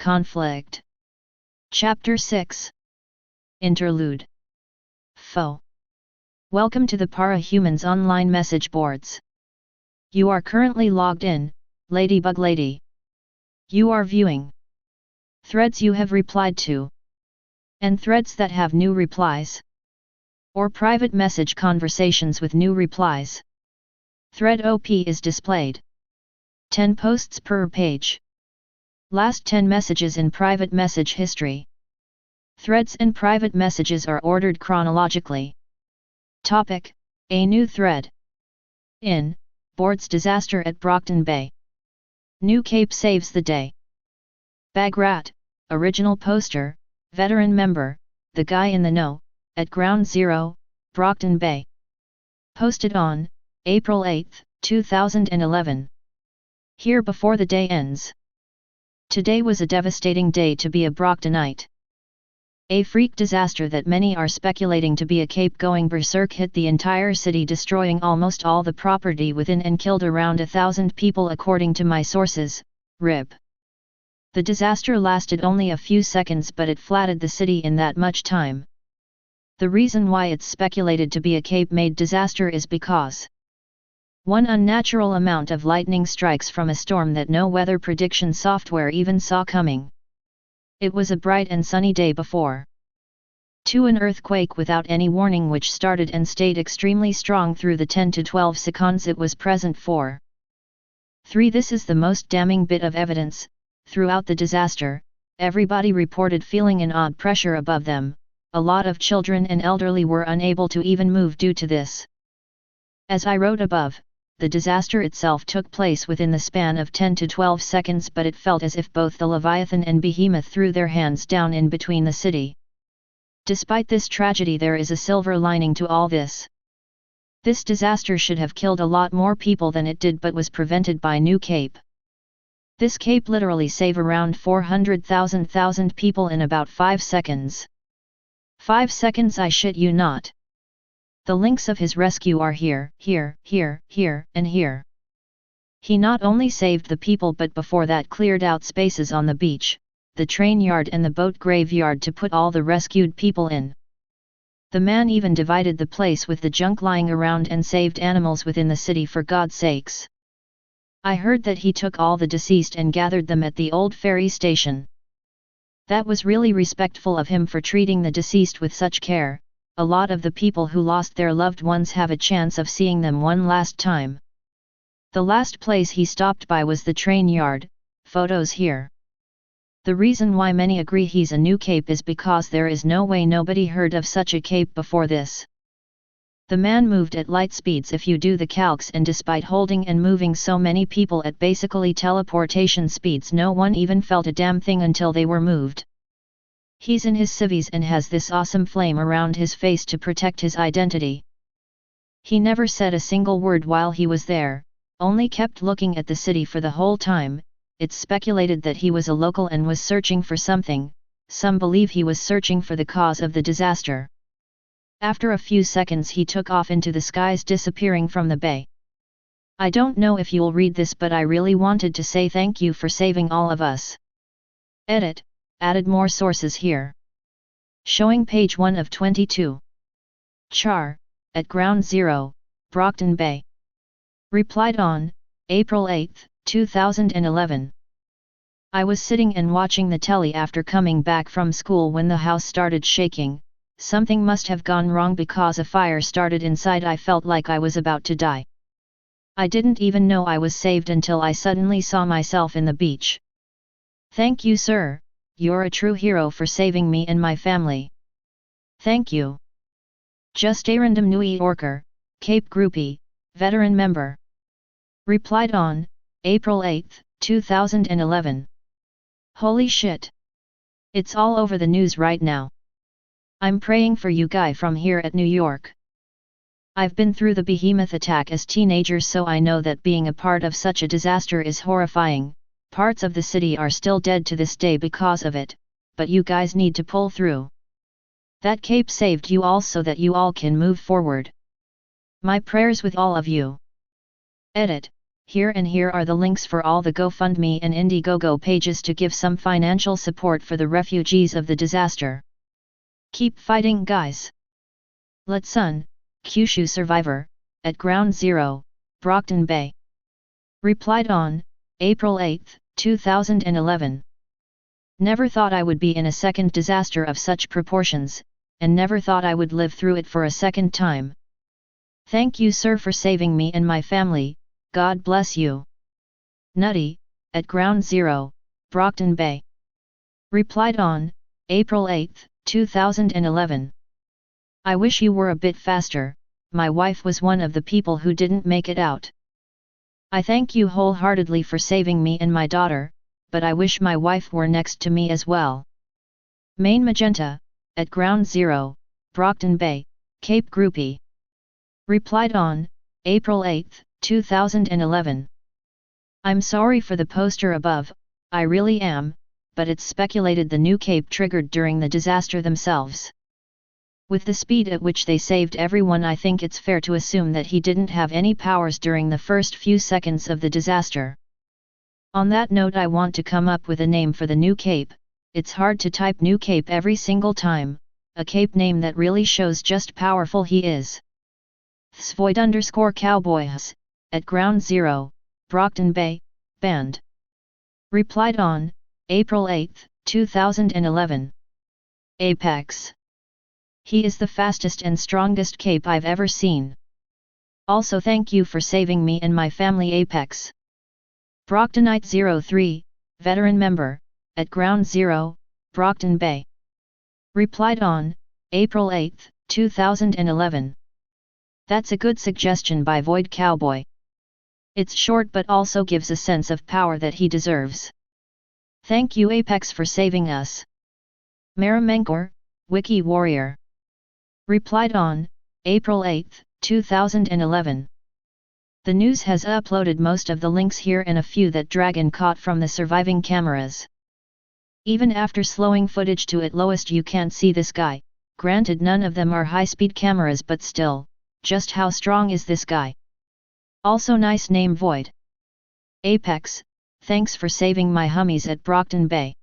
Conflict. Chapter 6. Interlude. Foe. Welcome to the Para-Humans online message boards. You are currently logged in, Ladybug Lady. You are viewing threads you have replied to, and threads that have new replies, or private message conversations with new replies. Thread OP is displayed. 10 posts per page. Last 10 messages in private message history. Threads and private messages are ordered chronologically. Topic: A new thread. In Boards disaster at Brockton Bay. New Cape saves the day. Bagrat, original poster, veteran member, the guy in the know, at Ground Zero, Brockton Bay. Posted on April 8, 2011. Here before the day ends. Today was a devastating day to be a Brocktonite. A freak disaster that many are speculating to be a Cape going berserk hit the entire city, destroying almost all the property within and killed around 1,000 people according to my sources. RIP. The disaster lasted only a few seconds, but it flattened the city in that much time. The reason why it's speculated to be a Cape-made disaster is because one unnatural amount of lightning strikes from a storm that no weather prediction software even saw coming. It was a bright and sunny day before. 2. An earthquake without any warning which started and stayed extremely strong through the 10 to 12 seconds it was present for. 3. This is the most damning bit of evidence. Throughout the disaster, everybody reported feeling an odd pressure above them. A lot of children and elderly were unable to even move due to this. As I wrote above, the disaster itself took place within the span of 10 to 12 seconds, but it felt as if both the Leviathan and Behemoth threw their hands down in between the city. Despite this tragedy, there is a silver lining to all this. This disaster should have killed a lot more people than it did, but was prevented by New Cape. This Cape literally saved around 400,000 people in about 5 seconds. 5 seconds, I shit you not. The links of his rescue are here, and here. He not only saved the people but before that cleared out spaces on the beach, the train yard and the boat graveyard to put all the rescued people in. The man even divided the place with the junk lying around and saved animals within the city, for God's sakes. I heard that he took all the deceased and gathered them at the old ferry station. That was really respectful of him for treating the deceased with such care. A lot of the people who lost their loved ones have a chance of seeing them one last time. The last place he stopped by was the train yard, photos here. The reason why many agree he's a New Cape is because there is no way nobody heard of such a Cape before this. The man moved at light speeds if you do the calcs, and despite holding and moving so many people at basically teleportation speeds, no one even felt a damn thing until they were moved. He's in his civvies and has this awesome flame around his face to protect his identity. He never said a single word while he was there, only kept looking at the city for the whole time. It's speculated that he was a local and was searching for something. Some believe he was searching for the cause of the disaster. After a few seconds he took off into the skies, disappearing from the bay. I don't know if you'll read this, but I really wanted to say thank you for saving all of us. Edit. Added more sources here. Showing page 1 of 22. Char, at Ground Zero, Brockton Bay. Replied on April 8, 2011. I was sitting and watching the telly after coming back from school when the house started shaking. Something must have gone wrong because a fire started inside. I felt like I was about to die. I didn't even know I was saved until I suddenly saw myself in the beach. Thank you, sir. You're a true hero for saving me and my family. Thank you. Just a random New Yorker, Cape groupie, veteran member. Replied on April 8, 2011. Holy shit. It's all over the news right now. I'm praying for you, guy from here at New York. I've been through the Behemoth attack as teenager, so I know that being a part of such a disaster is horrifying. Parts of the city are still dead to this day because of it, but you guys need to pull through. That Cape saved you all so that you all can move forward. My prayers with all of you. Edit. Here are the links for all the GoFundMe and Indiegogo pages to give some financial support for the refugees of the disaster. Keep fighting, guys! Let Sun, Kyushu survivor, at Ground Zero, Brockton Bay. Replied on April 8, 2011. Never thought I would be in a second disaster of such proportions, and never thought I would live through it for a second time. Thank you, sir, for saving me and my family. God bless you. Nutty, at Ground Zero, Brockton Bay. Replied on April 8, 2011. I wish you were a bit faster. My wife was one of the people who didn't make it out. I thank you wholeheartedly for saving me and my daughter, but I wish my wife were next to me as well. Main Magenta, at Ground Zero, Brockton Bay, Cape Groupie. Replied on April 8, 2011. I'm sorry for the poster above, I really am, but it's speculated the new cape triggered during the disaster themselves. With the speed at which they saved everyone, I think it's fair to assume that he didn't have any powers during the first few seconds of the disaster. On that note, I want to come up with a name for the new cape. It's hard to type new cape every single time, a cape name that really shows just powerful he is. Svoid_cowboys, at Ground Zero, Brockton Bay, Band. Replied on April 8, 2011. Apex. He is the fastest and strongest cape I've ever seen. Also thank you for saving me and my family, Apex. Brocktonite 03, veteran member, at Ground Zero, Brockton Bay. Replied on April 8, 2011. That's a good suggestion by Void Cowboy. It's short but also gives a sense of power that he deserves. Thank you, Apex, for saving us. Maramankor, Wiki Warrior. Replied on April 8, 2011. The news has uploaded most of the links here and a few that Dragon caught from the surviving cameras. Even after slowing footage to its lowest, you can't see this guy. Granted, none of them are high-speed cameras, but still, just how strong is this guy? Also nice name, Void. Apex, thanks for saving my hummies at Brockton Bay.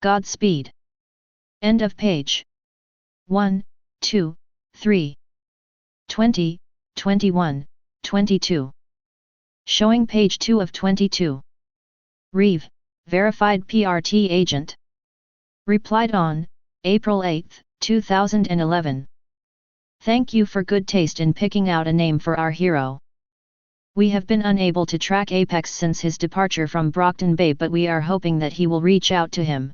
Godspeed. End of page. 1, 2, 3. 20, 21, 22. Showing page 2 of 22. Reeve, verified PRT agent. Replied on April 8, 2011. Thank you for good taste in picking out a name for our hero. We have been unable to track Apex since his departure from Brockton Bay, but we are hoping that he will reach out to him.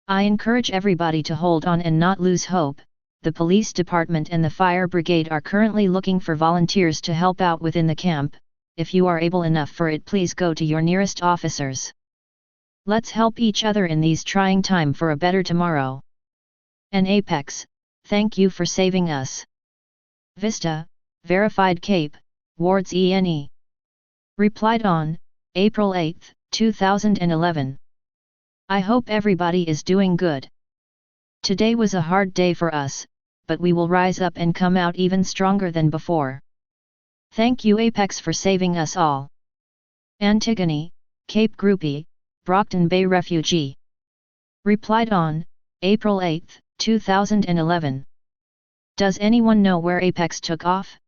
I encourage everybody to hold on and not lose hope. The police department and the fire brigade are currently looking for volunteers to help out within the camp. If you are able enough for it, please go to your nearest officers. Let's help each other in these trying times for a better tomorrow. And Apex, thank you for saving us. Vista, verified cape, Wards ENE. Replied on April 8, 2011. I hope everybody is doing good. Today was a hard day for us, but we will rise up and come out even stronger than before. Thank you, Apex, for saving us all. Antigone, Cape Groupie, Brockton Bay refugee. Replied on April 8, 2011. Does anyone know where Apex took off?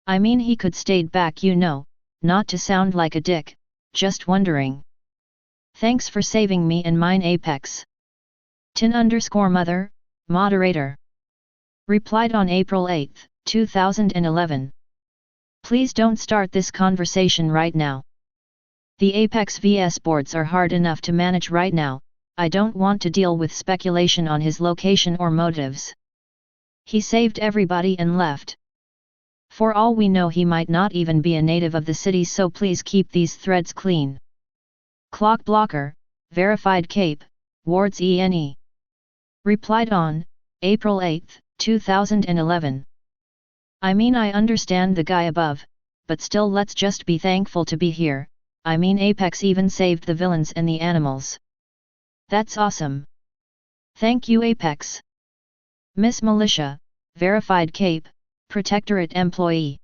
I mean, he could stayed back, you know, not to sound like a dick, just wondering. Thanks for saving me and mine, Apex. Tin_mother, moderator. Replied on April 8, 2011. Please don't start this conversation right now. The Apex VS boards are hard enough to manage right now. I don't want to deal with speculation on his location or motives. He saved everybody and left. For all we know, he might not even be a native of the city, so please keep these threads clean. Clock Blocker, verified cape, Wards ENE. Replied on April 8, 2011. I mean, I understand the guy above, but still, let's just be thankful to be here. I mean, Apex even saved the villains and the animals. That's awesome. Thank you, Apex. Miss Militia, verified cape, Protectorate employee.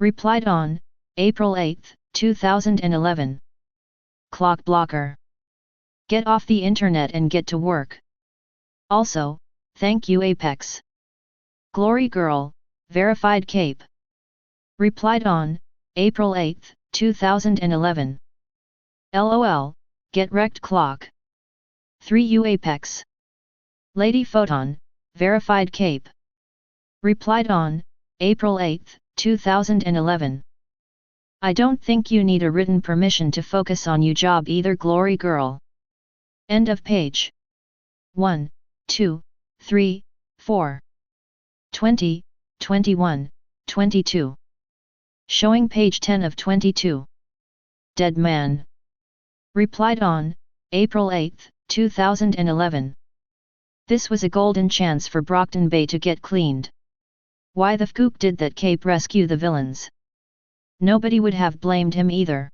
Replied on April 8, 2011. Clock blocker. Get off the internet and get to work. Also, thank you Apex. Glory Girl, verified cape. Replied on April 8, 2011. LOL, get wrecked clock. 3U Apex. Lady Photon, verified cape. Replied on April 8, 2011. I don't think you need a written permission to focus on your job either Glory Girl. End of page. 1, 2, 3, 4. 20, 21, 22. Showing page 10 of 22. Dead man. Replied on April 8, 2011. This was a golden chance for Brockton Bay to get cleaned. Why the fkook did that cape rescue the villains? Nobody would have blamed him either.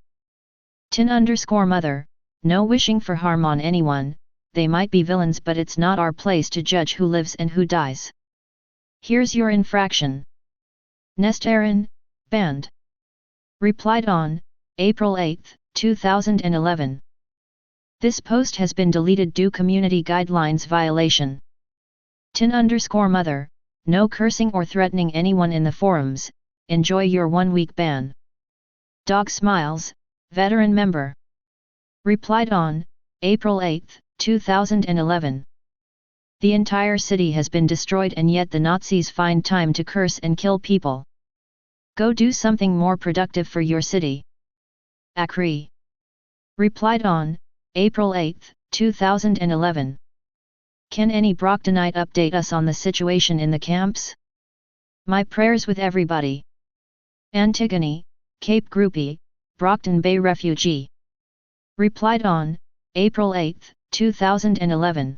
Tin_mother, no wishing for harm on anyone, they might be villains but it's not our place to judge who lives and who dies. Here's your infraction. Nest Aaron, banned. Replied on April 8, 2011. This post has been deleted due community guidelines violation. Tin_mother, no cursing or threatening anyone in the forums, enjoy your 1-week ban. Dog Smiles, veteran member. Replied on April 8, 2011. The entire city has been destroyed and yet the Nazis find time to curse and kill people. Go do something more productive for your city. Acri. Replied on April 8, 2011. Can any Brocktonite update us on the situation in the camps? My prayers with everybody. Antigone, Cape Groupie, Brockton Bay refugee. Replied on April 8, 2011.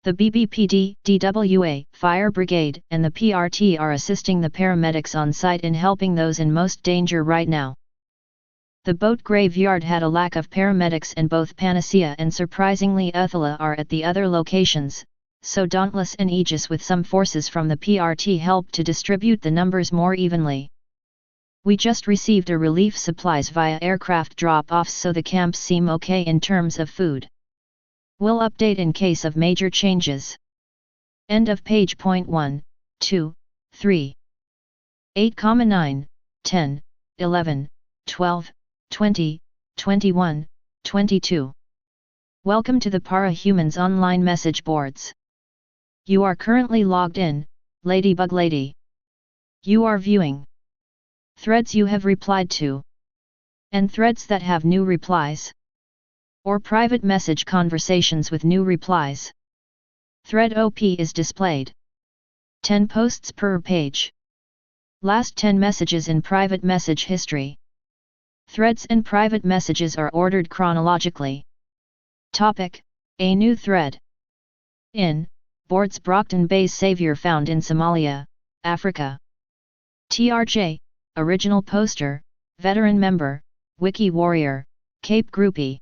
The BBPD, DWA, Fire Brigade and the PRT are assisting the paramedics on site in helping those in most danger right now. The boat graveyard had a lack of paramedics and both Panacea and surprisingly Ethela are at the other locations, so Dauntless and Aegis with some forces from the PRT helped to distribute the numbers more evenly. We just received a relief supplies via aircraft drop-offs so the camps seem okay in terms of food. We'll update in case of major changes. End of page. 1, 2, 3. 8,9, 10, 11, 12, 20, 21, 22. Welcome to the Para-Humans online message boards. You are currently logged in, Ladybug Lady. You are viewing threads you have replied to, and threads that have new replies, or private message conversations with new replies. Thread OP is displayed. 10 posts per page. Last 10 messages in private message history. Threads and private messages are ordered chronologically. Topic: A new thread. In boards Brockton Bay's savior found in Somalia, Africa. TRJ, original poster, veteran member, Wiki Warrior, Cape Groupie.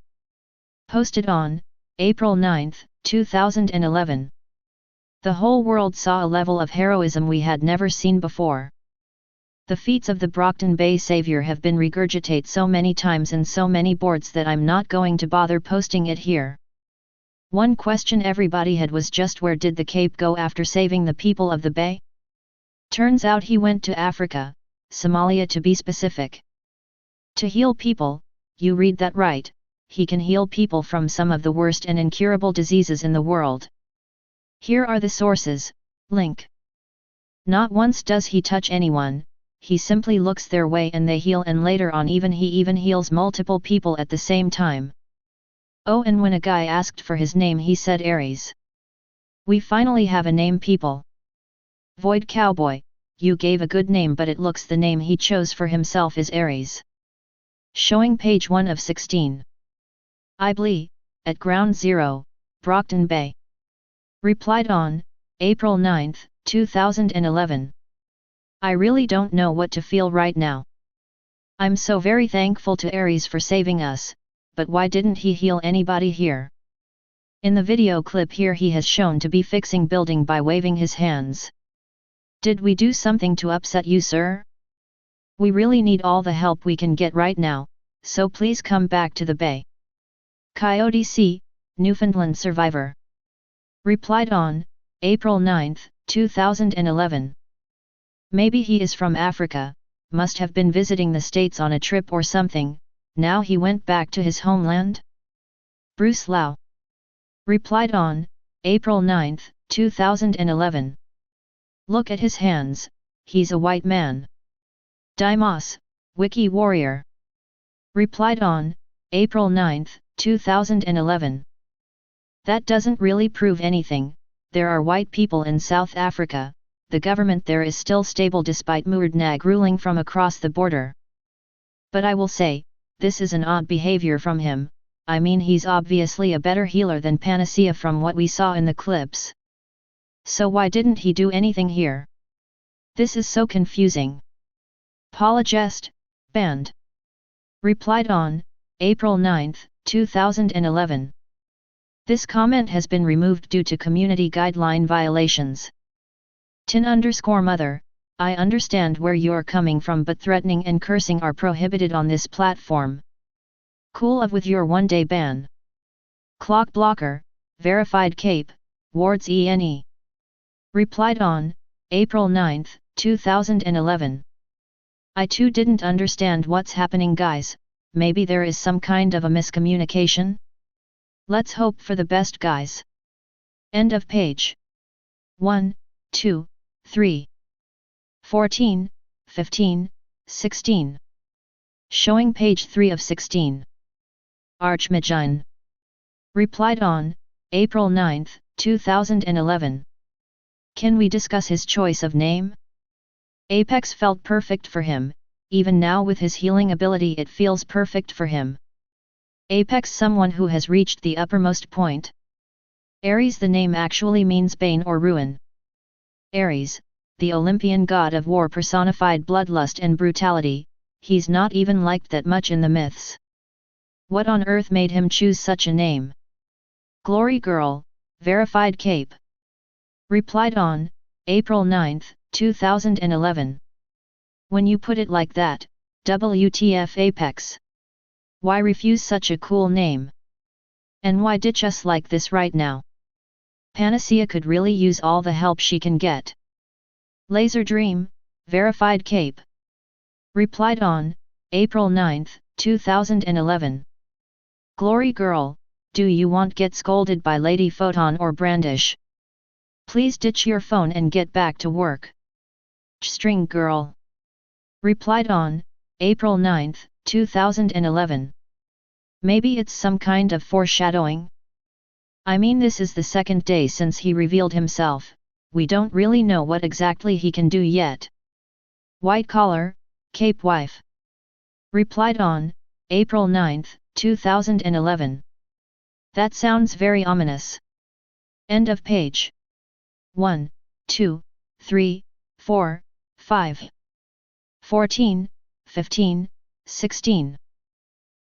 Posted on April 9, 2011. The whole world saw a level of heroism we had never seen before. The feats of the Brockton Bay savior have been regurgitated so many times in so many boards that I'm not going to bother posting it here. One question everybody had was just where did the Cape go after saving the people of the Bay? Turns out he went to Africa, Somalia to be specific. To heal people, you read that right, he can heal people from some of the worst and incurable diseases in the world. Here are the sources, link. Not once does he touch anyone, he simply looks their way and they heal, and later on he even heals multiple people at the same time. Oh, and when a guy asked for his name he said Aries. We finally have a name, people. Void Cowboy, you gave a good name but it looks the name he chose for himself is Aries. Showing page 1 of 16. Iblee, at Ground Zero, Brockton Bay. Replied on April 9, 2011. I really don't know what to feel right now. I'm so very thankful to Aries for saving us, but why didn't he heal anybody here? In the video clip here he has shown to be fixing building by waving his hands. Did we do something to upset you, sir? We really need all the help we can get right now, so please come back to the bay. Coyote C., Newfoundland survivor. Replied on April 9, 2011. Maybe he is from Africa, must have been visiting the States on a trip or something, now he went back to his homeland? Bruce Lau. Replied on April 9, 2011. Look at his hands, he's a white man. Dimos, Wiki Warrior. Replied on April 9, 2011. That doesn't really prove anything, there are white people in South Africa, the government there is still stable despite Muurdnag ruling from across the border. But I will say, this is an odd behavior from him, I mean he's obviously a better healer than Panacea from what we saw in the clips. So why didn't he do anything here? This is so confusing. Polygest, banned. Replied on April 9, 2011. This comment has been removed due to community guideline violations. Tin_mother, I understand where you're coming from, but threatening and cursing are prohibited on this platform. Cool with your one-day ban. Clock blocker, verified cape, wards ENE. Replied on April 9, 2011. I too didn't understand what's happening, guys, maybe there is some kind of a miscommunication? Let's hope for the best, guys. End of page. 1, 2, 3. 14, 15, 16. Showing page 3 of 16. Archmagine. Replied on April 9, 2011. Can we discuss his choice of name? Apex felt perfect for him, even now with his healing ability it feels perfect for him. Apex, someone who has reached the uppermost point. Ares, the name actually means bane or ruin. Ares, the Olympian god of war, personified bloodlust and brutality, he's not even liked that much in the myths. What on earth made him choose such a name? Glory girl, verified cape. Replied on April 9, 2011. When you put it like that, WTF Apex? Why refuse such a cool name? And why ditch us like this right now? Panacea could really use all the help she can get. Laser Dream, verified cape. Replied on April 9, 2011. Glory girl, do you want get scolded by Lady Photon or Brandish? Please ditch your phone and get back to work. String girl. Replied on April 9, 2011. Maybe it's some kind of foreshadowing? I mean, this is the second day since he revealed himself, we don't really know what exactly he can do yet. White collar, cape wife. Replied on April 9, 2011. That sounds very ominous. End of page. 1, 2, 3, 4, 5. 14, 15, 16.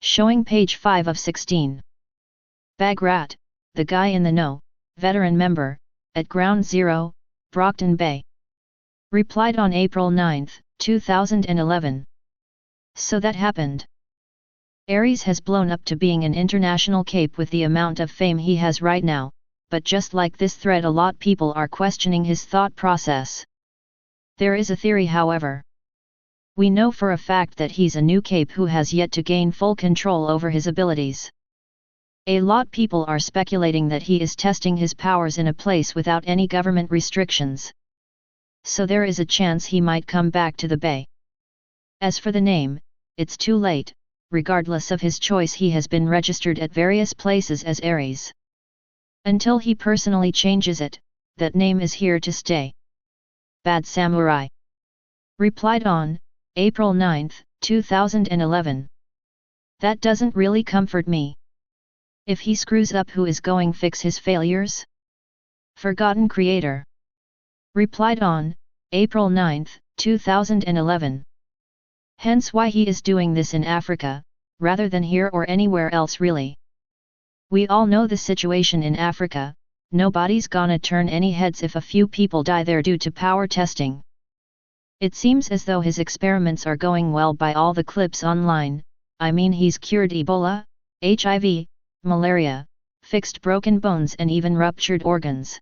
Showing page 5 of 16. Bagrat, the guy in the know, veteran member, at Ground Zero, Brockton Bay. Replied on April 9, 2011. So that happened. Ares has blown up to being an international cape with the amount of fame he has right now, but just like this thread, a lot people are questioning his thought process. There is a theory, however. We know for a fact that he's a new cape who has yet to gain full control over his abilities. A lot people are speculating that he is testing his powers in a place without any government restrictions. So there is a chance he might come back to the bay. As for the name, it's too late, regardless of his choice he has been registered at various places as Ares. Until he personally changes it, that name is here to stay. Bad Samurai. Replied on April 9, 2011. That doesn't really comfort me. If he screws up, who is going fix his failures? Forgotten Creator. Replied on April 9, 2011. Hence why he is doing this in Africa, rather than here or anywhere else really. We all know the situation in Africa, nobody's gonna turn any heads if a few people die there due to power testing. It seems as though his experiments are going well by all the clips online. I mean, he's cured Ebola, HIV, malaria, fixed broken bones and even ruptured organs.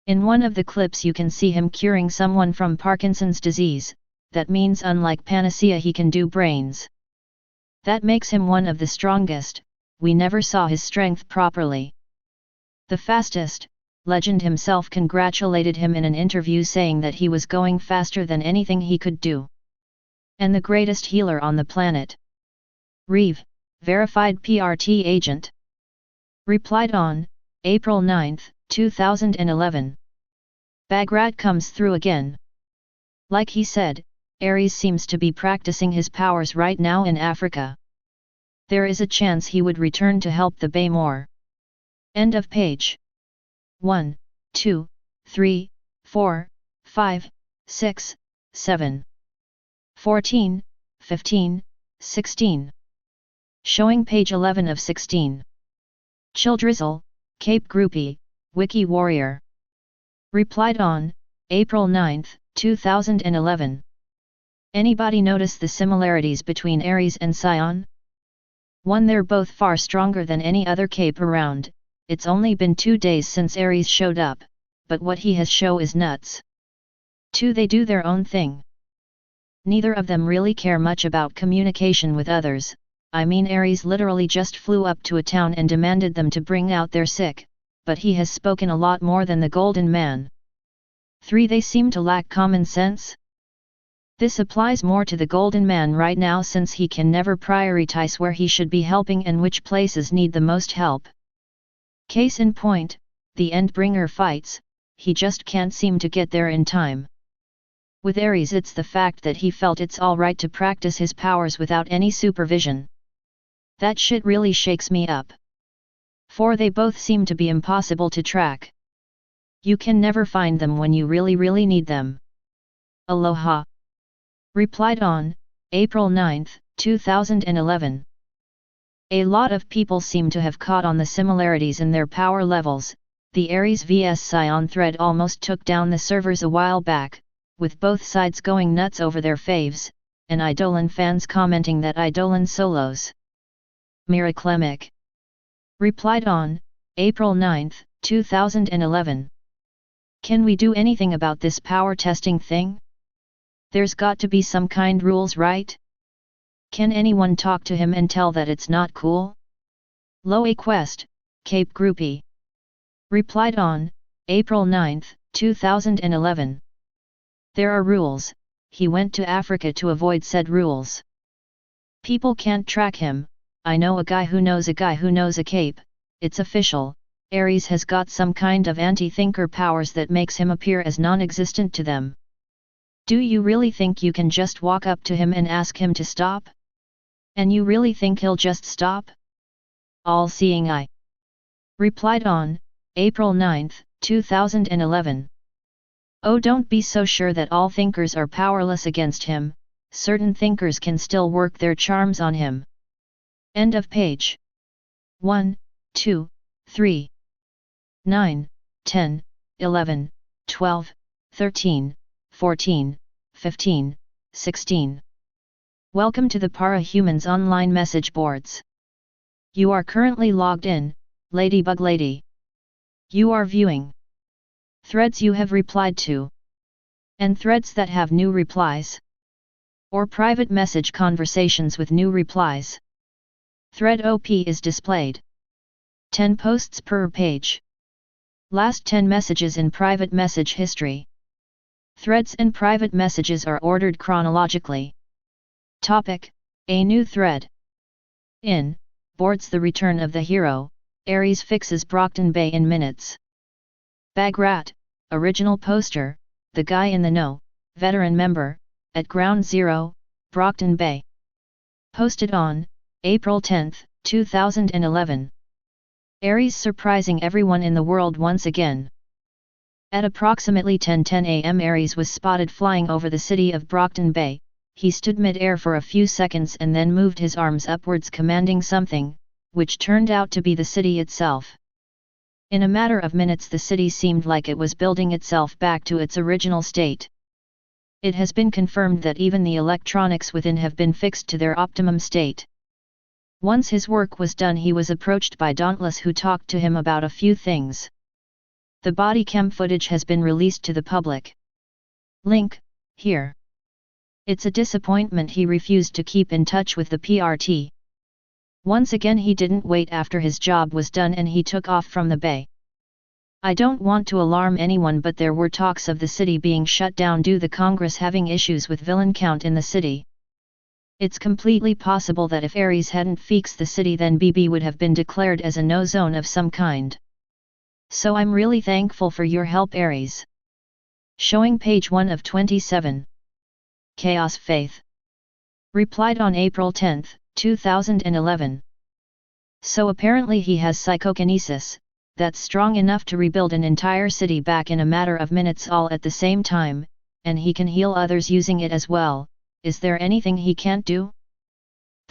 In one of the clips you can see him curing someone from Parkinson's disease. That means unlike panacea he can do brains. That makes him one of the strongest. We never saw his strength properly. The fastest, Legend himself congratulated him in an interview saying that he was going faster than anything he could do. And the greatest healer on the planet. Reeve, verified PRT agent. Replied on April 9, 2011. Bagrat comes through again. Like he said, Aries seems to be practicing his powers right now in Africa. There is a chance he would return to help the Bay more. End of page. 1, 2, 3, 4, 5, 6, 7, 14, 15, 16. Showing page 11 of 16. Childrizzle, Cape Groupie, Wiki Warrior. Replied on April 9, 2011. Anybody notice the similarities between Aries and Scion? 1. They're both far stronger than any other cape around. It's only been 2 days since Aries showed up, but what he has show is nuts. 2. They do their own thing. Neither of them really care much about communication with others. I mean, Aries literally just flew up to a town and demanded them to bring out their sick, but he has spoken a lot more than the Golden Man. 3. They seem to lack common sense. This applies more to the Golden Man right now since he can never prioritize where he should be helping and which places need the most help. Case in point, the Endbringer fights, he just can't seem to get there in time. With Aries it's the fact that he felt it's alright to practice his powers without any supervision. That shit really shakes me up. 4. They both seem to be impossible to track. You can never find them when you really need them. Aloha. Replied on April 9, 2011. A lot of people seem to have caught on the similarities in their power levels. The Aries vs Scion thread almost took down the servers a while back, with both sides going nuts over their faves, and Eidolon fans commenting that Eidolon solos. Miraclemic. Replied on April 9, 2011. Can we do anything about this power testing thing? There's got to be some kind rules, right? Can anyone talk to him and tell that it's not cool? Loa Quest, Cape Groupie. Replied on April 9, 2011. There are rules. He went to Africa to avoid said rules. People can't track him. I know a guy who knows a guy who knows a cape. It's official. Aries has got some kind of anti-thinker powers that makes him appear as non-existent to them. Do you really think you can just walk up to him and ask him to stop? And you really think he'll just stop? All-seeing eye. Replied on April 9, 2011. Oh, don't be so sure that all thinkers are powerless against him. Certain thinkers can still work their charms on him. End of page. 1, 2, 3, 9, 10, 11, 12, 13, 14, 15, 16. Welcome to the Para-Humans online message boards. You are currently logged in, Ladybug Lady. You are viewing threads you have replied to, and threads that have new replies, or private message conversations with new replies. Thread OP is displayed. 10 posts per page. Last 10 messages in private message history. Threads and private messages are ordered chronologically. Topic: A new thread. In boards the return of the hero, Aries fixes Brockton Bay in minutes. Bagrat, original poster, the guy in the know, veteran member, at Ground Zero, Brockton Bay. Posted on April 10, 2011. Aries surprising everyone in the world once again. At approximately 10:10 am Aries was spotted flying over the city of Brockton Bay. He stood mid-air for a few seconds and then moved his arms upwards commanding something, which turned out to be the city itself. In a matter of minutes the city seemed like it was building itself back to its original state. It has been confirmed that even the electronics within have been fixed to their optimum state. Once his work was done, he was approached by Dauntless, who talked to him about a few things. The body cam footage has been released to the public. Link, here. It's a disappointment he refused to keep in touch with the PRT. Once again he didn't wait after his job was done and he took off from the bay. I don't want to alarm anyone, but there were talks of the city being shut down due to the Congress having issues with villain count in the city. It's completely possible that if Ares hadn't fixed the city, then BB would have been declared as a no zone of some kind. So I'm really thankful for your help, Ares. Showing page 1 of 27. Chaos Faith replied on April 10, 2011. So apparently he has psychokinesis that's strong enough to rebuild an entire city back in a matter of minutes all at the same time, and he can heal others using it as well. Is there anything he can't do?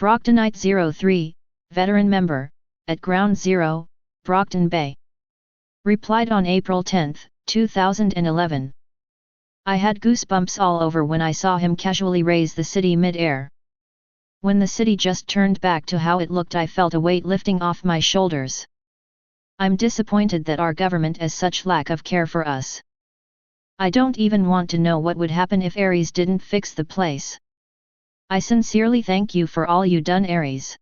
Brocktonite03, veteran member, at Ground Zero, Brockton Bay, replied on April 10, 2011. I had goosebumps all over when I saw him casually raise the city mid-air. When the city just turned back to how it looked, I felt a weight lifting off my shoulders. I'm disappointed that our government has such lack of care for us. I don't even want to know what would happen if Ares didn't fix the place. I sincerely thank you for all you done, Ares.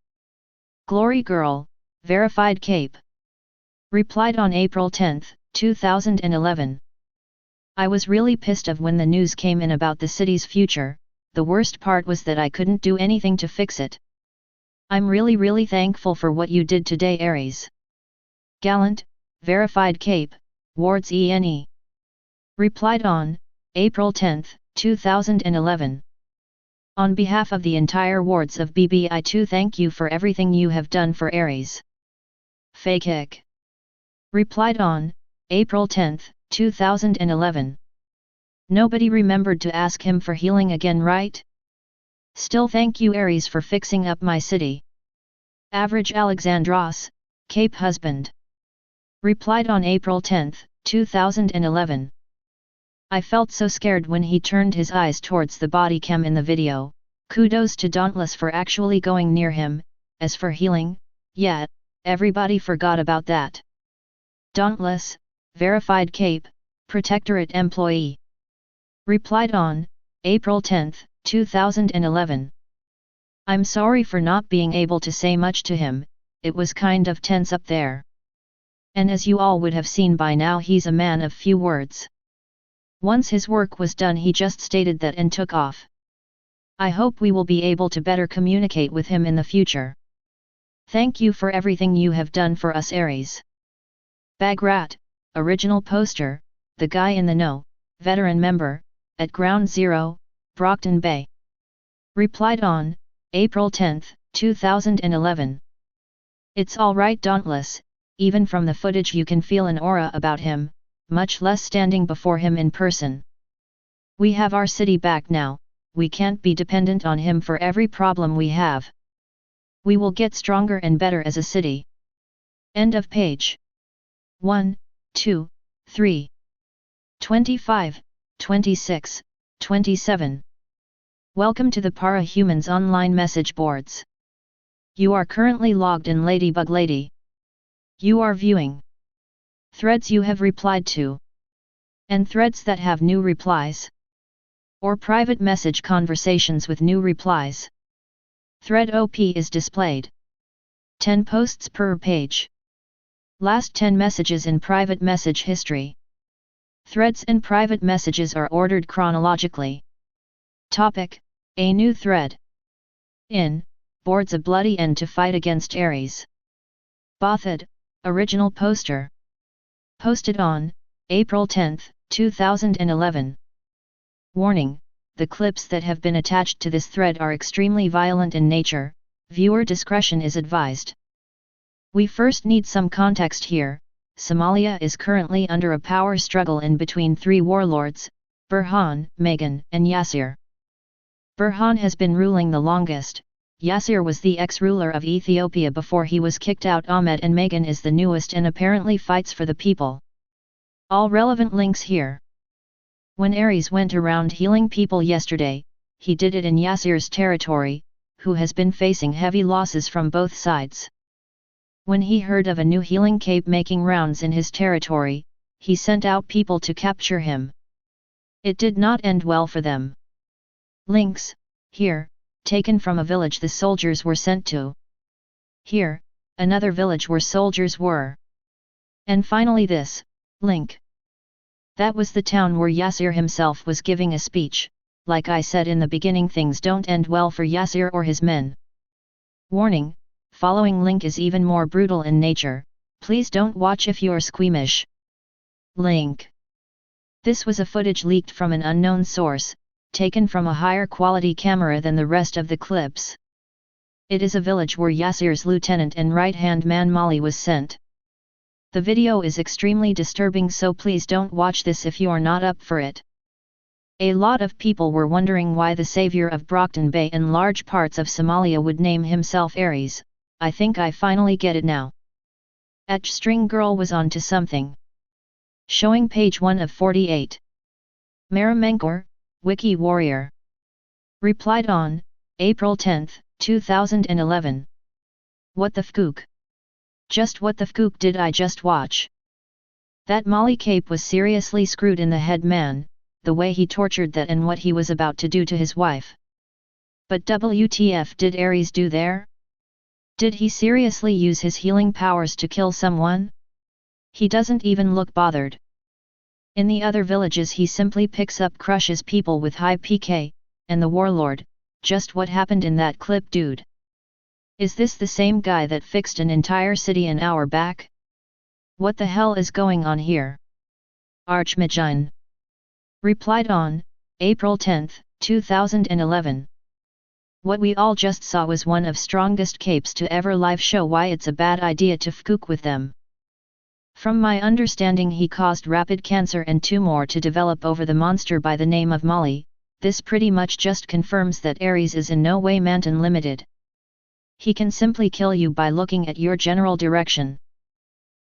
Glory Girl, verified Cape, replied on April 10, 2011. I was really pissed off when the news came in about the city's future. The worst part was that I couldn't do anything to fix it. I'm really thankful for what you did today, Ares. Gallant, verified Cape, Wards ENE, replied on April 10, 2011. On behalf of the entire wards of BBI, too, thank you for everything you have done for Ares. Fakick, replied on April 10, 2011. Nobody remembered to ask him for healing again, right? Still thank you, Ares, for fixing up my city. Average Alexandros, Cape husband, replied on April 10, 2011. I felt so scared when he turned his eyes towards the body cam in the video. Kudos to Dauntless for actually going near him. As for healing, yeah, everybody forgot about that. Dauntless, verified Cape, Protectorate employee, replied on April 10, 2011. I'm sorry for not being able to say much to him, it was kind of tense up there. And as you all would have seen by now, he's a man of few words. Once his work was done, he just stated that and took off. I hope we will be able to better communicate with him in the future. Thank you for everything you have done for us, Ares. Bagrat, original poster, the guy in the know, veteran member, at Ground Zero, Brockton Bay, replied on April 10, 2011. It's alright, Dauntless, even from the footage you can feel an aura about him, much less standing before him in person. We have our city back now, we can't be dependent on him for every problem we have. We will get stronger and better as a city. End of page. 1, 2, 3, 25, 26, 27. Welcome to the Para-Humans online message boards. You are currently logged in, Ladybug Lady. You are viewing threads you have replied to, and threads that have new replies, or private message conversations with new replies. Thread OP is displayed. 10 posts per page. Last 10 messages in private message history. Threads and private messages are ordered chronologically. Topic: A new thread. In boards, a bloody end to fight against Ares. Bothad, original poster. Posted on April 10, 2011. Warning: the clips that have been attached to this thread are extremely violent in nature, viewer discretion is advised. We first need some context here. Somalia is currently under a power struggle in between three warlords, Burhan, Megan, and Yasir. Burhan has been ruling the longest. Yasir was the ex-ruler of Ethiopia before he was kicked out. Ahmed and Megan is the newest and apparently fights for the people. All relevant links here. When Ares went around healing people yesterday, he did it in Yasir's territory, who has been facing heavy losses from both sides. When he heard of a new healing cape making rounds in his territory, he sent out people to capture him. It did not end well for them. Links, here, taken from a village the soldiers were sent to. Here, another village where soldiers were. And finally this, link. That was the town where Yasir himself was giving a speech. Like I said in the beginning, things don't end well for Yasir or his men. Warning, following link is even more brutal in nature, please don't watch if you're squeamish. Link. This was a footage leaked from an unknown source, taken from a higher quality camera than the rest of the clips. It is a village where Yasir's lieutenant and right-hand man Mali was sent. The video is extremely disturbing, so please don't watch this if you are not up for it. A lot of people were wondering why the savior of Brockton Bay and large parts of Somalia would name himself Ares. I think I finally get it now. String Girl was on to something. Showing page 1 of 48. Maramenkor, Wiki Warrior. Replied on, April 10, 2011. What the fkook? Just what the fkook did I just watch? That Mali cape was seriously screwed in the head, man, the way he tortured that and what he was about to do to his wife. But WTF did Ares do there? Did he seriously use his healing powers to kill someone? He doesn't even look bothered. In the other villages he simply picks up crushes people with high PK, and the warlord, just what happened in that clip, dude. Is this the same guy that fixed an entire city an hour back? What the hell is going on here? Archmagine. Replied on, April 10, 2011. What we all just saw was one of strongest capes to ever live show why it's a bad idea to fkook with them. From my understanding he caused rapid cancer and 2 more to develop over the monster by the name of Mali. This pretty much just confirms that Ares is in no way Manton limited. He can simply kill you by looking at your general direction.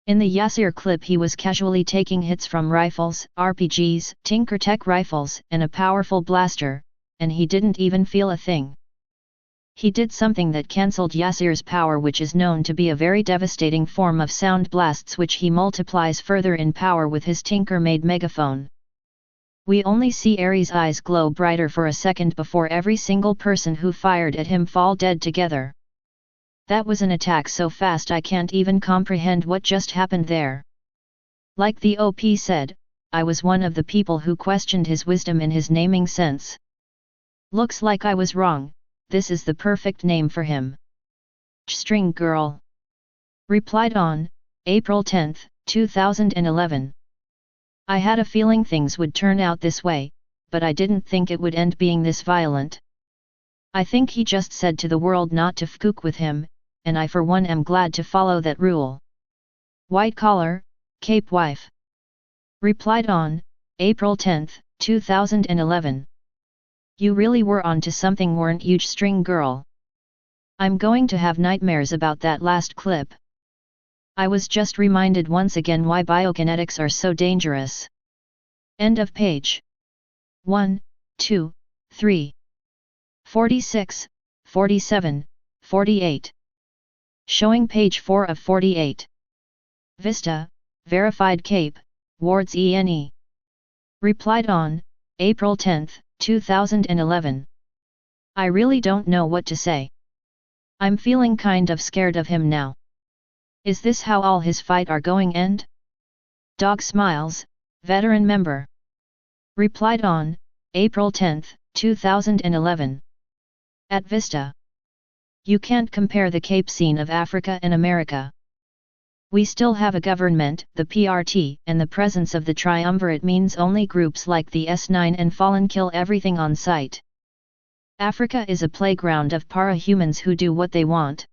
In the Yasir clip he was casually taking hits from rifles, RPGs, Tinker Tech rifles and a powerful blaster, and he didn't even feel a thing. He did something that cancelled Yasir's power, which is known to be a very devastating form of sound blasts, which he multiplies further in power with his Tinker-made megaphone. We only see Ares' eyes glow brighter for a second before every single person who fired at him fall dead together. That was an attack so fast I can't even comprehend what just happened there. Like the OP said, I was one of the people who questioned his wisdom in his naming sense. Looks like I was wrong. This is the perfect name for him. String Girl. Replied on, April 10, 2011. I had a feeling things would turn out this way, but I didn't think it would end being this violent. I think he just said to the world not to fkook with him, and I for one am glad to follow that rule. White Collar, Cape Wife. Replied on, April 10, 2011. You really were on to something, weren't you, String Girl? I'm going to have nightmares about that last clip. I was just reminded once again why biokinetics are so dangerous. End of page. 1, 2, 3. 46, 47, 48. Showing page 4 of 48. Vista, Verified Cape, Wards ENE. Replied on, April 10, 2011. I really don't know what to say. I'm feeling kind of scared of him now. Is this how all his fight are going end? Dog Smiles, veteran member. Replied on, April 10, 2011. At Vista. You can't compare the Cape scene of Africa and America. We still have a government, the PRT, and the presence of the triumvirate means only groups like the S9 and Fallen kill everything on sight. Africa is a playground of para-humans who do what they want.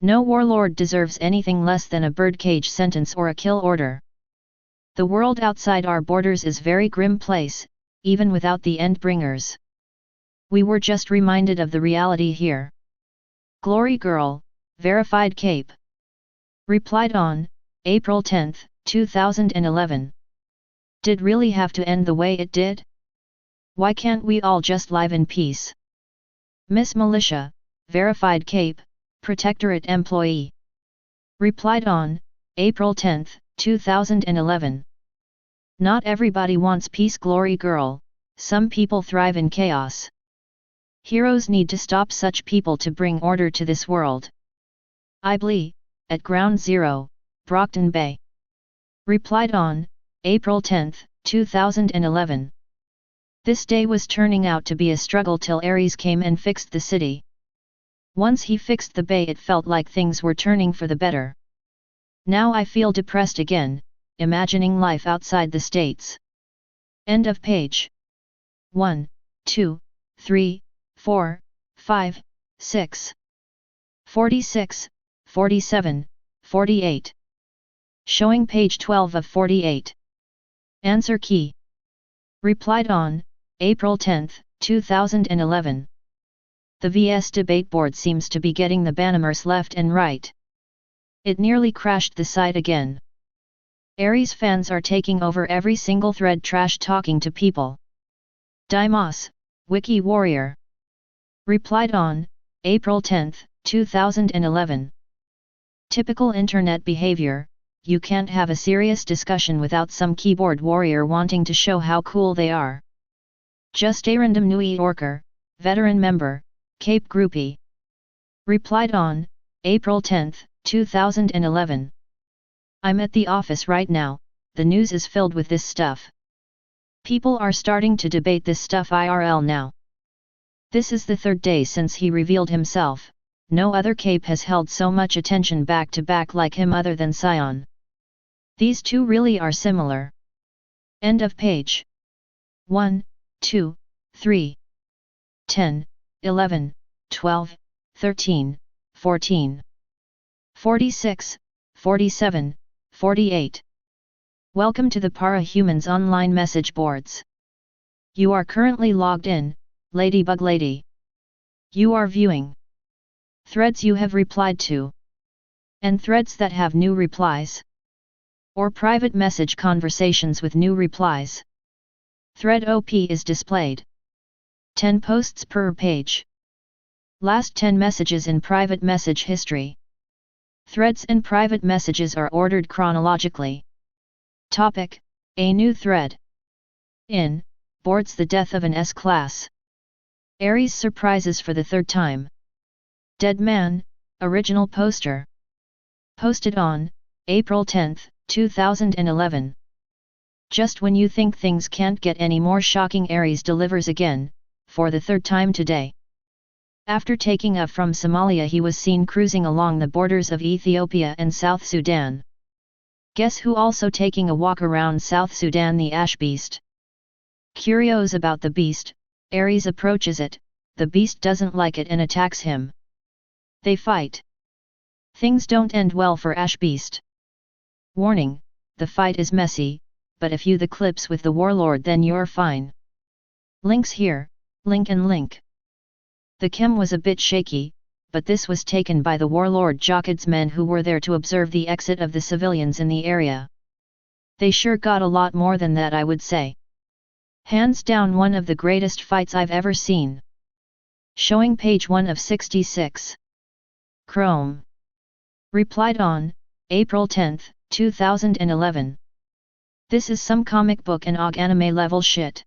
No warlord deserves anything less than a birdcage sentence or a kill order. The world outside our borders is a very grim place, even without the Endbringers. We were just reminded of the reality here. Glory Girl, Verified Cape. Replied on, April 10, 2011. Did really have to end the way it did? Why can't we all just live in peace? Miss Militia, verified Cape, Protectorate employee. Replied on April 10, 2011. Not everybody wants peace, glory girl, some people thrive in chaos. Heroes need to stop such people to bring order to this world. Ibley, at Ground Zero, Brockton Bay. Replied on April 10, 2011. This day was turning out to be a struggle till Ares came and fixed the city. Once he fixed the bay, it felt like things were turning for the better. Now I feel depressed again, imagining life outside the states. End of page. 1, 2, 3, 4, 5, 6. 46, 47, 48. Showing page 12 of 48. Answer key. Replied on April 10, 2011. The VS debate board seems to be getting the Banamers left and right. It nearly crashed the site again. Ares fans are taking over every single thread, trash talking to people. Dimos, Wiki Warrior. Replied on April 10, 2011. Typical internet behavior. You can't have a serious discussion without some keyboard warrior wanting to show how cool they are. Just a random New Yorker, veteran member, Cape Groupie. Replied on April 10, 2011. I'm at the office right now, the news is filled with this stuff. People are starting to debate this stuff IRL now. This is the third day since he revealed himself. No other Cape has held so much attention back to back like him other than Sion. These two really are similar. End of page. 1, 2, 3, 10, 11, 12, 13, 14, 46, 47, 48. Welcome to the Para-Humans online message boards. You are currently logged in, Ladybug Lady. You are viewing threads you have replied to, and threads that have new replies, or private message conversations with new replies. Thread OP is displayed. 10 posts per page. Last 10 messages in private message history. Threads and private messages are ordered chronologically. Topic: A new thread. In boards the death of an S-class. Ares surprises for the third time. Dead man, original poster. Posted on April 10, 2011. Just when you think things can't get any more shocking, Ares delivers again, for the third time today. After taking off from Somalia, he was seen cruising along the borders of Ethiopia and South Sudan. Guess who also taking a walk around South Sudan? The ash beast. Curious about the beast, Ares approaches it, the beast doesn't like it and attacks him. They fight. Things don't end well for Ash Beast. Warning, the fight is messy, but if you the clips with the warlord then you're fine. Links here, link and link. The chem was a bit shaky, but this was taken by the warlord Jockid's men who were there to observe the exit of the civilians in the area. They sure got a lot more than that, I would say. Hands down one of the greatest fights I've ever seen. Showing page 1 of 66. Chrome. Replied on April 10, 2011. This is some comic book and OG anime level shit.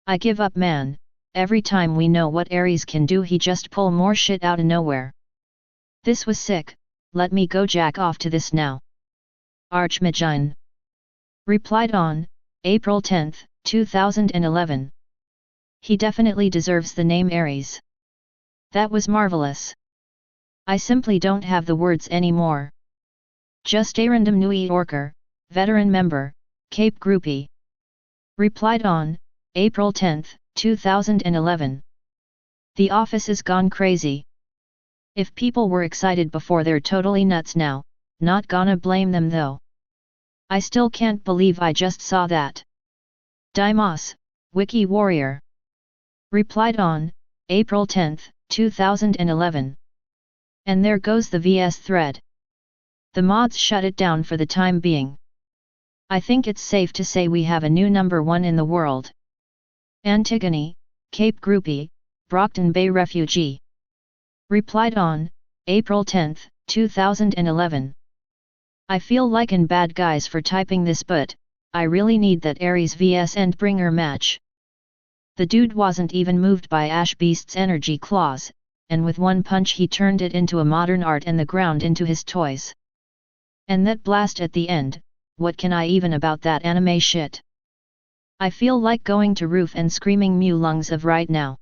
I give up, man. Every time we know what Ares can do, he just pull more shit out of nowhere. This was sick, let me go jack off to this now. Archmagine. Replied on April 10, 2011. He definitely deserves the name Ares. That was marvelous. I simply don't have the words anymore. Just a random New Yorker, veteran member, Cape Groupie. Replied on April 10, 2011. The office is gone crazy. If people were excited before, they're totally nuts now, not gonna blame them though. I still can't believe I just saw that. Dimos, Wiki Warrior. Replied on April 10, 2011. And there goes the VS thread. The mods shut it down for the time being. I think it's safe to say we have a new number one in the world. Antigone, Cape Groupie, Brockton Bay refugee. Replied on April 10, 2011. I feel like an bad guys for typing this, but I really need that Aries vs Endbringer match. The dude wasn't even moved by Ash Beast's energy claws, and with one punch he turned it into a modern art and the ground into his toys. And that blast at the end, what can I even about that anime shit? I feel like going to roof and screaming Mew lungs of right now.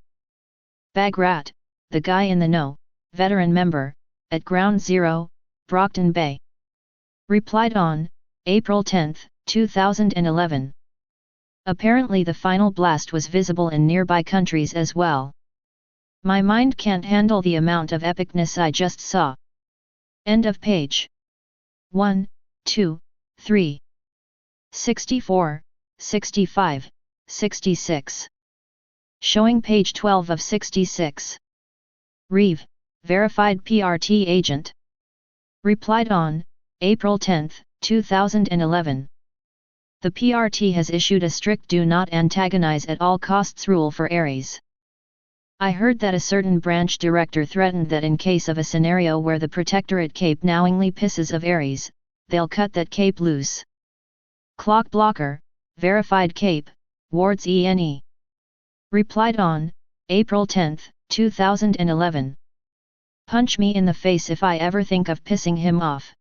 Bagrat, the guy in the know, veteran member, at Ground Zero, Brockton Bay. Replied on April 10, 2011. Apparently the final blast was visible in nearby countries as well. My mind can't handle the amount of epicness I just saw. End of page. 1, 2, 3. 64, 65, 66. Showing page 12 of 66. Reeve, verified PRT agent. Replied on April 10, 2011. The PRT has issued a strict do not antagonize at all costs rule for Aries. I heard that a certain branch director threatened that in case of a scenario where the Protectorate Cape knowingly pisses of Aries, they'll cut that cape loose. Clock blocker, verified cape, wards ENE. Replied on April 10, 2011. Punch me in the face if I ever think of pissing him off.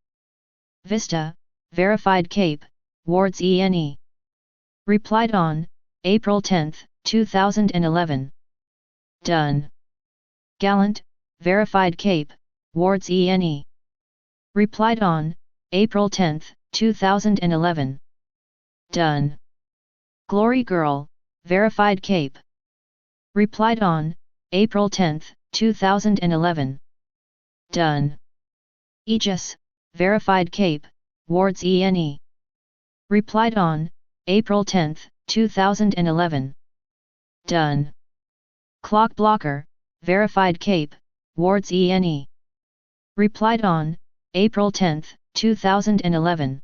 Vista, verified cape, wards ENE. Replied on April 10, 2011. Done. Gallant, verified cape, wards ENE. Replied on April 10, 2011. Done. Glory girl, verified cape. Replied on April 10, 2011. Done. Aegis, verified cape, wards ENE. Replied on April 10, 2011. Done. Clock blocker, verified cape, wards ENE. Replied on April 10, 2011.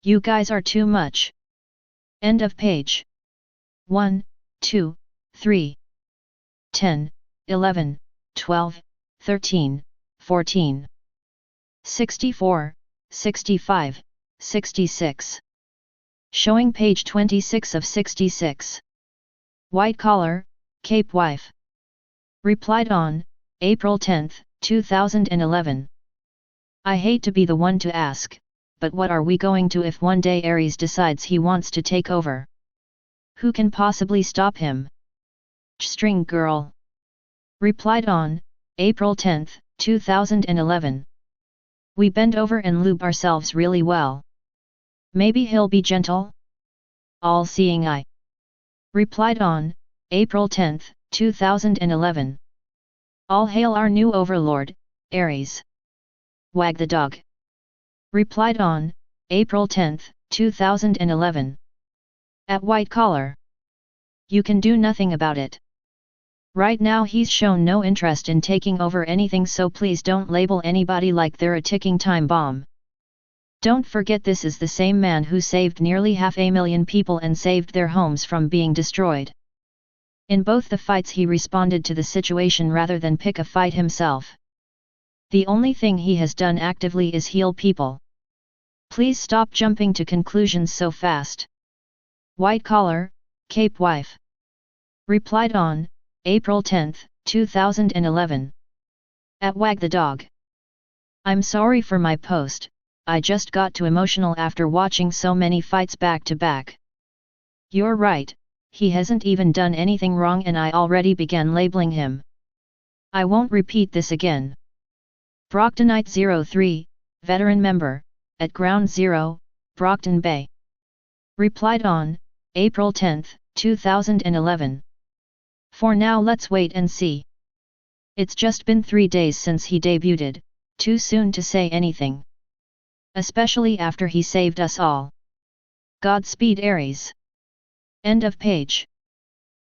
You guys are too much. End of page. 1, 2, 3, 10, 11, 12, 13, 14. 64, 65, 66. Showing page 26 of 66. White collar, Cape wife. Replied on April 10, 2011. I hate to be the one to ask, but what are we going to if one day Aries decides he wants to take over? Who can possibly stop him? String girl. Replied on April 10, 2011. We bend over and lube ourselves really well. Maybe he'll be gentle? All-seeing eye. Replied on April 10, 2011. All hail our new overlord, Aries. Wag the dog. Replied on April 10, 2011. At white collar. You can do nothing about it. Right now he's shown no interest in taking over anything, so please don't label anybody like they're a ticking time bomb. Don't forget this is the same man who saved nearly 500,000 people and saved their homes from being destroyed. In both the fights he responded to the situation rather than pick a fight himself. The only thing he has done actively is heal people. Please stop jumping to conclusions so fast. White collar, Cape wife. Replied on April 10, 2011. At Wag the dog. I'm sorry for my post, I just got too emotional after watching so many fights back to back. You're right, he hasn't even done anything wrong and I already began labeling him. I won't repeat this again. Brocktonite 03, veteran member, at Ground Zero, Brockton Bay. Replied on April 10, 2011. For now let's wait and see. It's just been 3 days since he debuted, too soon to say anything. Especially after he saved us all. Godspeed Aries. End of page.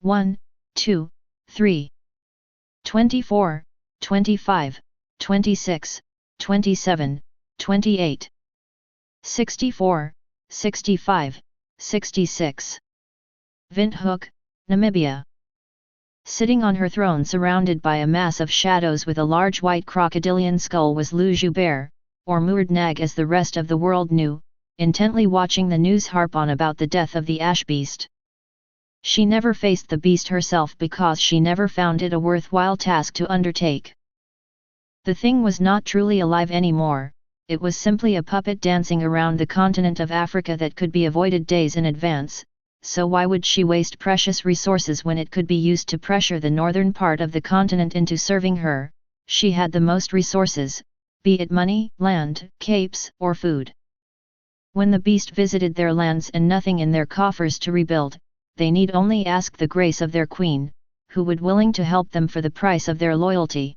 1, 2, 3. 24, 25, 26, 27, 28. 64, 65, 66. Windhoek, Namibia. Sitting on her throne surrounded by a mass of shadows with a large white crocodilian skull was Lou Joubert, or Moordnag as the rest of the world knew, intently watching the news harp on about the death of the ash beast. She never faced the beast herself because she never found it a worthwhile task to undertake. The thing was not truly alive anymore, it was simply a puppet dancing around the continent of Africa that could be avoided days in advance, so why would she waste precious resources when it could be used to pressure the northern part of the continent into serving her? She had the most resources, be it money, land, capes, or food. When the beast visited their lands and nothing in their coffers to rebuild, they need only ask the grace of their queen, who would willing to help them for the price of their loyalty.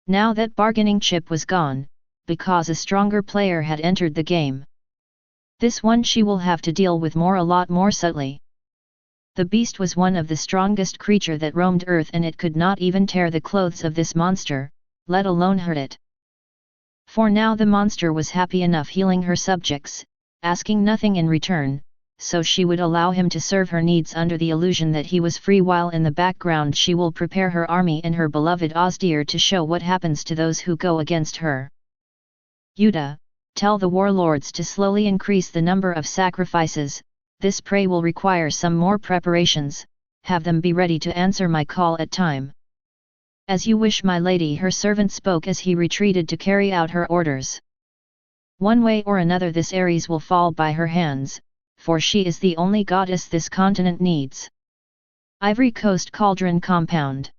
Now that bargaining chip was gone, because a stronger player had entered the game. This one she will have to deal with a lot more subtly. The beast was one of the strongest creature that roamed earth and it could not even tear the clothes of this monster, let alone hurt it. For now the monster was happy enough healing her subjects, asking nothing in return, so she would allow him to serve her needs under the illusion that he was free while in the background she will prepare her army and her beloved Osdir to show what happens to those who go against her. Yuda, tell the warlords to slowly increase the number of sacrifices, this prey will require some more preparations, have them be ready to answer my call at time. As you wish my lady, her servant spoke as he retreated to carry out her orders. One way or another this Ares will fall by her hands, for she is the only goddess this continent needs. Ivory Coast Cauldron Compound.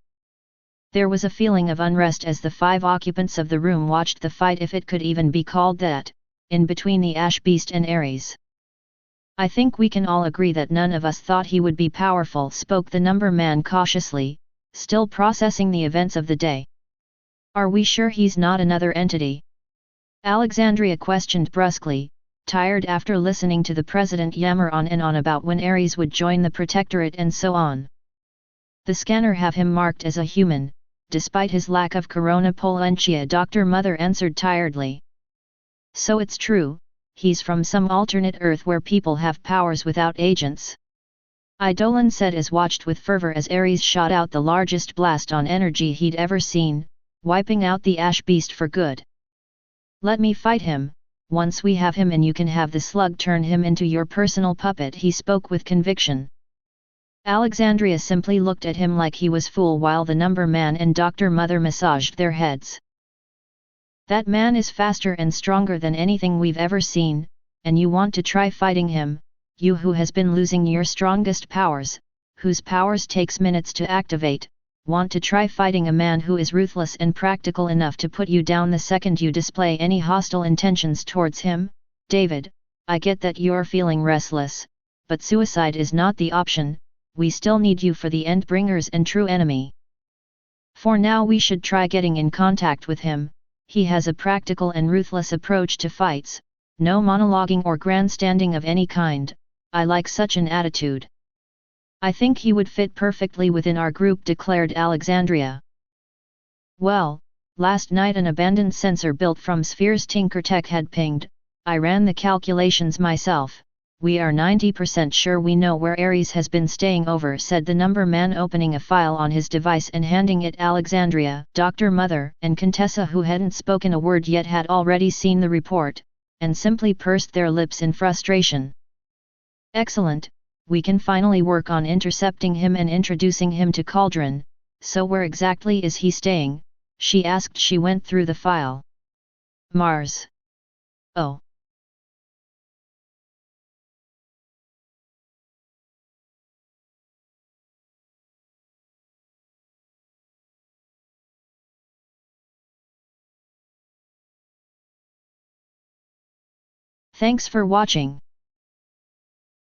There was a feeling of unrest as the 5 occupants of the room watched the fight, if it could even be called that, in between the ash beast and Ares. I think we can all agree that none of us thought he would be powerful, spoke the number man cautiously, still processing the events of the day. Are we sure he's not another entity? Alexandria questioned brusquely, tired after listening to the president yammer on and on about when Ares would join the protectorate and so on. The scanner have him marked as a human, despite his lack of corona pollentia, Dr. Mother answered tiredly. So it's true, he's from some alternate Earth where people have powers without agents. Eidolon said as watched with fervor as Ares shot out the largest blast on energy he'd ever seen, wiping out the ash beast for good. Let me fight him, once we have him and you can have the slug turn him into your personal puppet, he spoke with conviction. Alexandria simply looked at him like he was fool while the number man and Dr. Mother massaged their heads. That man is faster and stronger than anything we've ever seen, and you want to try fighting him, you who has been losing your strongest powers, whose powers takes minutes to activate, want to try fighting a man who is ruthless and practical enough to put you down the second you display any hostile intentions towards him? David, I get that you're feeling restless, but suicide is not the option. We still need you for the Endbringers and true enemy. For now we should try getting in contact with him, he has a practical and ruthless approach to fights, no monologuing or grandstanding of any kind, I like such an attitude. I think he would fit perfectly within our group, declared Alexandria. Well, last night an abandoned sensor built from Sphere's Tinkertech had pinged, I ran the calculations myself. We are 90% sure we know where Ares has been staying over, said the number man, opening a file on his device and handing it Alexandria. Dr. Mother and Contessa, who hadn't spoken a word yet, had already seen the report, and simply pursed their lips in frustration. Excellent, we can finally work on intercepting him and introducing him to Cauldron. So where exactly is he staying? She asked. She went through the file. Mars. Oh. Thanks for watching.